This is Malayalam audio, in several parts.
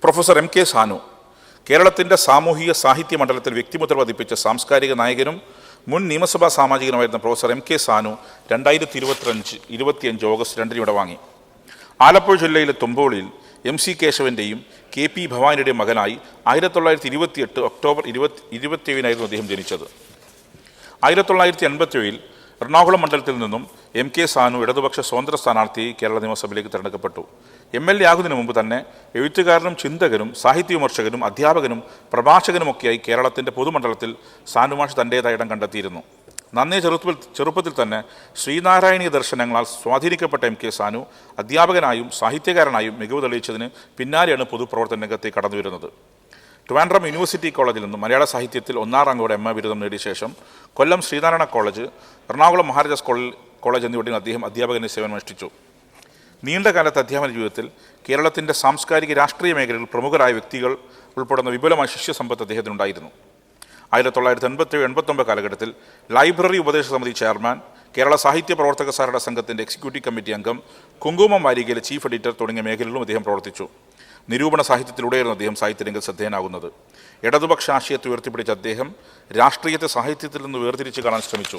പ്രൊഫസർ എം കെ സാനു കേരളത്തിൻ്റെ സാമൂഹിക സാഹിത്യ മണ്ഡലത്തിൽ വ്യക്തിമുദ്ര പതിപ്പിച്ച സാംസ്കാരിക നായകനും മുൻ നിയമസഭാ സാമാജികനുമായിരുന്ന professor M K Sanu 2025 August 2 ഇവിടെ വാങ്ങി. ആലപ്പുഴ ജില്ലയിലെ തുമ്പോളിയിൽ MC കേശവൻ്റെയും KP ഭവാനിയുടെയും മകനായി 1928 ഒക്ടോബർ 27 അദ്ദേഹം ജനിച്ചത്. 1987 എറണാകുളം മണ്ഡലത്തിൽ നിന്നും M K സാനു ഇടതുപക്ഷ സ്വതന്ത്ര സ്ഥാനാർത്ഥിയായി കേരള നിയമസഭയിലേക്ക് തിരഞ്ഞെടുക്കപ്പെട്ടു. MLA ആകുന്നതിന് മുമ്പ് തന്നെ എഴുത്തുകാരനും ചിന്തകനും സാഹിത്യ വിമർശകനും അധ്യാപകനും പ്രഭാഷകനുമൊക്കെയായി കേരളത്തിൻ്റെ പൊതുമണ്ഡലത്തിൽ സാനുമാഷ് തൻ്റേതായ ഇടം കണ്ടെത്തിയിരുന്നു. നന്നേ ചെറുപ്പത്തിൽ തന്നെ ശ്രീനാരായണീയ ദർശനങ്ങളാൽ സ്വാധീനിക്കപ്പെട്ട M K സാനു അധ്യാപകനായും സാഹിത്യകാരനായും മികവ് തെളിയിച്ചതിന് പിന്നാലെയാണ് പൊതുപ്രവർത്തന രംഗത്തേക്ക് കടന്നു വരുന്നത്. ട്രിവാൻഡ്രം യൂണിവേഴ്സിറ്റി കോളേജിൽ നിന്നും മലയാള സാഹിത്യത്തിൽ 1ാം റാങ്കോടെ MA ബിരുദം നേടിയ ശേഷം കൊല്ലം ശ്രീനാരായണ കോളേജ്, എറണാകുളം മഹാരാജാസ് കോളേജ് എന്നിവിടങ്ങളിൽ അദ്ദേഹം അധ്യാപകനെ സേവനമനുഷ്ഠിച്ചു. നീണ്ടകാലത്തെ അധ്യാപന ജീവിതത്തിൽ കേരളത്തിൻ്റെ സാംസ്കാരിക രാഷ്ട്രീയ മേഖലയിൽ പ്രമുഖരായ വ്യക്തികൾ ഉൾപ്പെടുന്ന വിപുലമായ ശിഷ്യസമ്പത്ത് അദ്ദേഹത്തിനുണ്ടായിരുന്നു. 1987-89 കാലഘട്ടത്തിൽ ലൈബ്രറി ഉപദേശ സമിതി ചെയർമാൻ, കേരള സാഹിത്യ പ്രവർത്തക സഹകരണ സംഘത്തിൻ്റെ എക്സിക്യൂട്ടീവ് കമ്മിറ്റി അംഗം, കുങ്കുമം വാരികയിലെ ചീഫ് എഡിറ്റർ തുടങ്ങിയ മേഖലകളിലും അദ്ദേഹം പ്രവർത്തിച്ചു. നിരൂപണ സാഹിത്യത്തിലൂടെയായിരുന്നു അദ്ദേഹം സാഹിത്യരംഗത്ത് ശ്രദ്ധേയനാകുന്നത്. ഇടതുപക്ഷ ആശയത്തെ ഉയർത്തിപ്പിടിച്ച അദ്ദേഹം രാഷ്ട്രീയത്തെ സാഹിത്യത്തിൽ നിന്ന് വേർതിരിച്ച് കാണാൻ ശ്രമിച്ചു.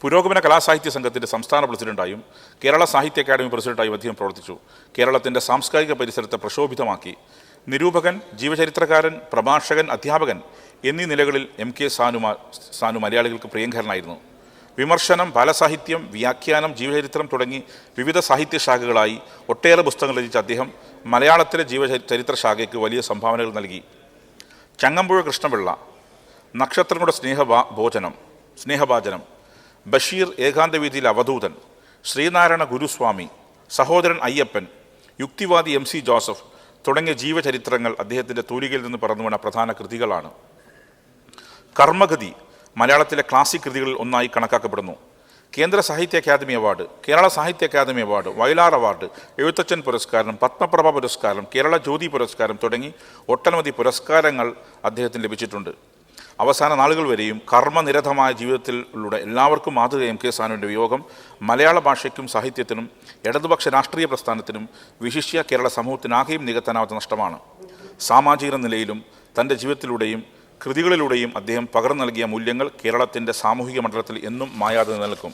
പുരോഗമന കലാസാഹിത്യ സംഘത്തിൻ്റെ സംസ്ഥാന പ്രസിഡന്റായും കേരള സാഹിത്യ അക്കാദമി പ്രസിഡന്റായും അദ്ദേഹം പ്രവർത്തിച്ചു. കേരളത്തിൻ്റെ സാംസ്കാരിക പരിസരത്തെ പ്രക്ഷോഭിതമാക്കി. നിരൂപകൻ, ജീവചരിത്രകാരൻ, പ്രഭാഷകൻ, അധ്യാപകൻ എന്നീ നിലകളിൽ M K സാനു മലയാളികൾക്ക് പ്രിയങ്കരനായിരുന്നു. വിമർശനം, ബാലസാഹിത്യം, വ്യാഖ്യാനം, ജീവചരിത്രം തുടങ്ങി വിവിധ സാഹിത്യശാഖകളായി ഒട്ടേറെ പുസ്തകങ്ങൾ രചിച്ച അദ്ദേഹം മലയാളത്തിലെ ജീവചരിത്ര ശാഖയ്ക്ക് വലിയ സംഭാവനകൾ നൽകി. ചങ്ങമ്പുഴ കൃഷ്ണപിള്ള, നക്ഷത്രങ്ങളുടെ സ്നേഹഭാജനം, ബഷീർ ഏകാന്തവീതിയിലെ അവധൂതൻ, ശ്രീനാരായണ ഗുരുസ്വാമി, സഹോദരൻ അയ്യപ്പൻ, യുക്തിവാദി MC ജോസഫ് തുടങ്ങിയ ജീവചരിത്രങ്ങൾ അദ്ദേഹത്തിൻ്റെ തൂലികയിൽ നിന്ന് പറന്നു വീണ പ്രധാന കൃതികളാണ്. കർമ്മഗതി മലയാളത്തിലെ ക്ലാസിക് കൃതികളിൽ ഒന്നായി കണക്കാക്കപ്പെടുന്നു. കേന്ദ്ര സാഹിത്യ academy award, Kerala Sahitya academy award, Vayalar award, Ezhuthachan പുരസ്കാരം, പത്മപ്രഭ പുരസ്കാരം, കേരള ജ്യോതി പുരസ്കാരം തുടങ്ങി ഒട്ടനവധി പുരസ്കാരങ്ങൾ അദ്ദേഹത്തിന് ലഭിച്ചിട്ടുണ്ട്. അവസാന നാളുകൾ വരെയും കർമ്മനിരതമായ ജീവിതത്തിലൂടെ എല്ലാവർക്കും മാതൃക M K സാനുവിൻ്റെ വിയോഗം മലയാള ഭാഷയ്ക്കും സാഹിത്യത്തിനും ഇടതുപക്ഷ രാഷ്ട്രീയ പ്രസ്ഥാനത്തിനും വിശിഷ്യ കേരള സമൂഹത്തിനാകെയും നികത്താനാവാത്ത നഷ്ടമാണ്. സാമാജിക നിലയിലും തൻ്റെ ജീവിതത്തിലൂടെയും കൃതികളിലൂടെയും അദ്ദേഹം പകർന്നു നൽകിയ മൂല്യങ്ങൾ കേരളത്തിൻ്റെ സാമൂഹിക മണ്ഡലത്തിൽ എന്നും മായാതെ നിലനിൽക്കും.